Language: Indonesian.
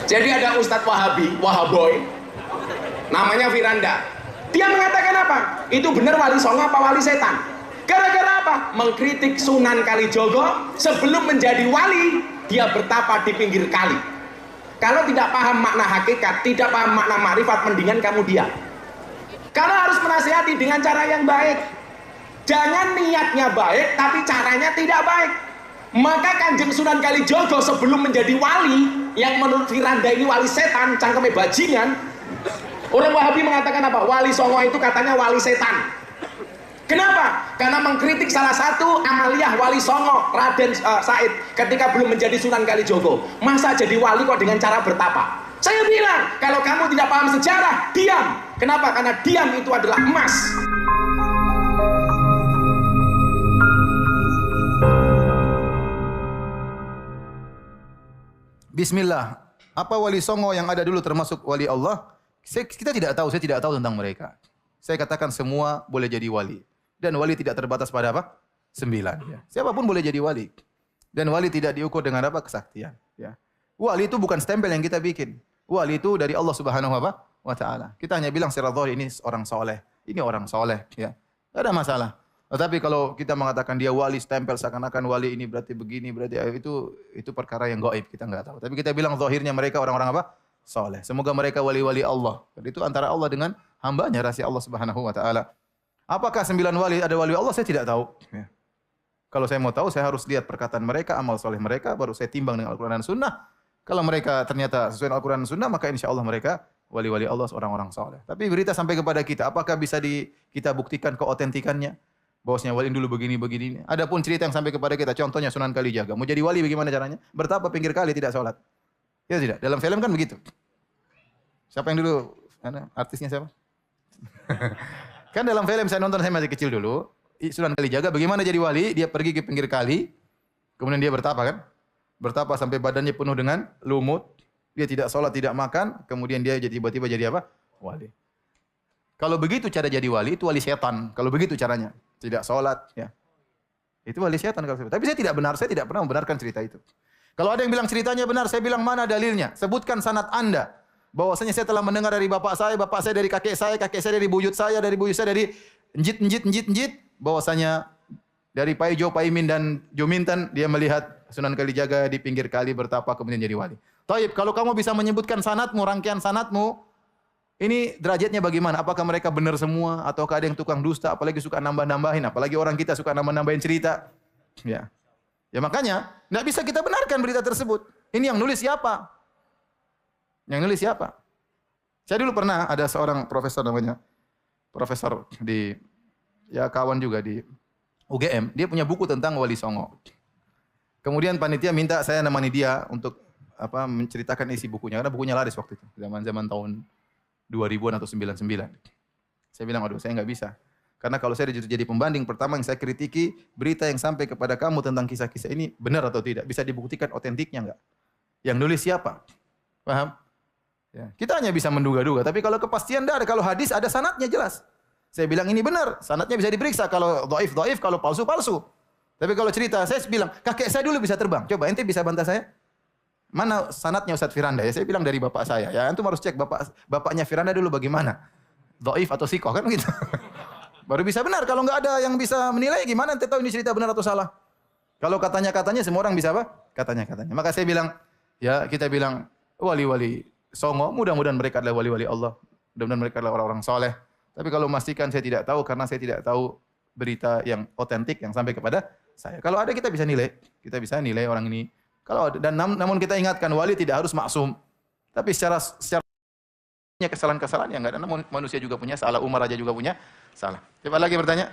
Jadi ada Ustadz Wahaboy, namanya Firanda. Dia mengatakan apa? Itu benar wali songo apa wali setan? Gara-gara apa? Mengkritik Sunan Kalijogo sebelum menjadi wali, dia bertapa di pinggir kali. Kalau tidak paham makna hakikat, tidak paham makna makrifat, mendingan kamu diam. Kalau harus menasihati dengan cara yang baik. Jangan niatnya baik, tapi caranya tidak baik. Maka Kanjeng Sunan Kalijogo sebelum menjadi wali, yang menurut Firanda ini wali setan, cangkeme bajingan, orang Wahabi mengatakan apa? Wali songo itu katanya wali setan. Kenapa? Karena mengkritik salah satu amaliyah wali songo, Raden Said, ketika belum menjadi Sunan Kalijogo. Masa jadi wali kok dengan cara bertapa? Saya bilang, kalau kamu tidak paham sejarah, diam. Kenapa? Karena diam itu adalah emas. Bismillah. Apa wali songo yang ada dulu termasuk wali Allah? Kita tidak tahu, saya tidak tahu tentang mereka. Saya katakan semua boleh jadi wali. Dan wali tidak terbatas pada apa? 9. Ya. Siapapun boleh jadi wali. Dan wali tidak diukur dengan apa? Kesaktian. Ya. Wali itu bukan stempel yang kita bikin. Wali itu dari Allah Subhanahu wa Ta'ala. Kita hanya bilang secara zahir ini orang soleh. Ini orang soleh. Ya. Tidak ada masalah. Tetapi kalau kita mengatakan dia wali, stempel seakan-akan wali ini berarti begini, berarti itu perkara yang gaib, kita enggak tahu. Tapi kita bilang zahirnya mereka orang-orang apa? Saleh. Semoga mereka wali-wali Allah. Dan itu antara Allah dengan hambanya, rahasia Allah Subhanahu wa Ta'ala. Apakah 9 wali ada wali Allah? Saya tidak tahu. Ya. Kalau saya mau tahu, saya harus lihat perkataan mereka, amal soleh mereka, baru saya timbang dengan Al-Quran dan Sunnah. Kalau mereka ternyata sesuai dengan Al-Quran dan Sunnah, maka insya Allah mereka wali-wali Allah, orang-orang saleh. Tapi berita sampai kepada kita, apakah bisa kita buktikan keotentikannya? Bahwasanya wali dulu begini. Adapun cerita yang sampai kepada kita, contohnya Sunan Kalijaga. Mau jadi wali bagaimana caranya? Bertapa pinggir kali tidak sholat. Ya tidak. Dalam film kan begitu. Siapa yang dulu? Artisnya siapa? Kan dalam film saya nonton, saya masih kecil dulu. Sunan Kalijaga bagaimana jadi wali? Dia pergi ke pinggir kali. Kemudian dia bertapa kan? Bertapa sampai badannya penuh dengan lumut. Dia tidak sholat, tidak makan. Kemudian dia tiba-tiba jadi apa? Wali. Kalau begitu cara jadi wali, itu wali setan. Kalau begitu caranya. Tidak sholat, ya. Itu wali setan. Tapi saya tidak pernah membenarkan cerita itu. Kalau ada yang bilang ceritanya benar, saya bilang mana dalilnya? Sebutkan sanad Anda. Bahwasanya saya telah mendengar dari bapak saya dari kakek saya dari buyut saya dari njit. Bahwasanya dari Paijo, Paimin dan Jomintan, dia melihat Sunan Kalijaga di pinggir kali bertapa kemudian jadi wali. Taib, kalau kamu bisa menyebutkan sanadmu, rangkaian sanadmu, ini derajatnya bagaimana? Apakah mereka benar semua ataukah ada yang tukang dusta, apalagi suka nambah-nambahin, apalagi orang kita suka nambah-nambahin cerita. Ya. Ya makanya enggak bisa kita benarkan berita tersebut. Ini yang nulis siapa? Yang nulis siapa? Saya dulu pernah ada seorang profesor namanya profesor di kawan juga di UGM, dia punya buku tentang Wali Songo. Kemudian panitia minta saya nemani dia untuk menceritakan isi bukunya karena bukunya laris waktu itu, zaman-zaman tahun 2000-an atau 99. Saya bilang, aduh saya nggak bisa. Karena kalau saya jadi pembanding, pertama yang saya kritiki, berita yang sampai kepada kamu tentang kisah-kisah ini benar atau tidak. Bisa dibuktikan otentiknya nggak? Yang nulis siapa? Paham? Ya. Kita hanya bisa menduga-duga. Tapi kalau kepastian tidak ada. Kalau hadis ada sanadnya jelas. Saya bilang ini benar. Sanadnya bisa diperiksa. Kalau dhaif, kalau palsu. Tapi kalau cerita, saya bilang, kakek saya dulu bisa terbang. Coba ente bisa bantah saya? Mana sanadnya Ustadz Firanda? Ya, saya bilang dari bapak saya. Ya, antum harus cek bapaknya Firanda dulu bagaimana. Dhaif atau sikoh kan begitu. Baru bisa benar. Kalau nggak ada yang bisa menilai, gimana ente tahu ini cerita benar atau salah? Kalau katanya semua orang bisa apa? Katanya. Maka saya bilang, ya kita bilang wali-wali songo, mudah-mudahan mereka adalah wali-wali Allah. Mudah-mudahan mereka adalah orang-orang soleh. Tapi kalau memastikan saya tidak tahu karena saya tidak tahu berita yang otentik yang sampai kepada saya. Kalau ada kita bisa nilai. Kita bisa nilai orang ini. Kalau ada, dan namun kita ingatkan wali tidak harus maksum. Tapi secara kesalahan-kesalahan yang enggak ada. Namun manusia juga punya salah, Umar aja juga punya salah. Coba lagi bertanya.